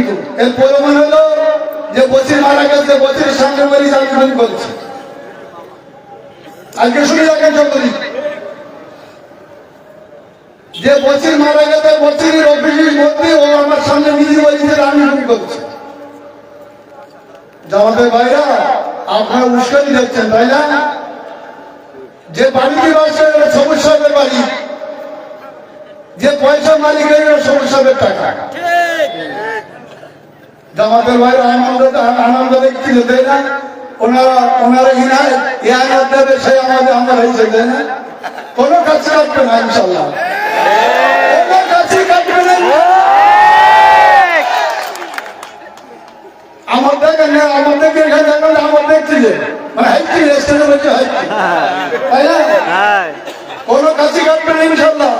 কিন্তু এর প্রমাণ হলো যে বছির মারা গেছে, বছির সঙ্গে বাড়ি আমি বলছি। আজকে শুনে রাখেন চৌধুরী, যে বছির মারা গেছে, বছিরের অফিসের মধ্যে ও আমার সামনে নিজে বলছে আমি গুলি করছি। জামাতের ভাইরা, আপনারা উস্কানি দেখছেন তাই না? যে বাড়িতে বাসে সবুজ সাহেবের বাড়ি, যে পয়সা মালিকের সবুজ সাহেবের টাকা। জামাতের ভাইরা আনন্দ দেখছিল তাই না? ওনারা ইনায়ত দেবে, সে আমাদের আমরা হয়েছে তাই না? কোনো কাছে কাটবে না ইনশাল্লাহ, কোনো কাছে কাটবে না। আমার দেখেন না, আমার দেখে এখানে দেখেন, আমার দেখছিল মানে হাইকি রেস্টুরেন্টে বলছে হাইকি তাই না? কোনো কাছে কাটবে না ইনশাল্লাহ।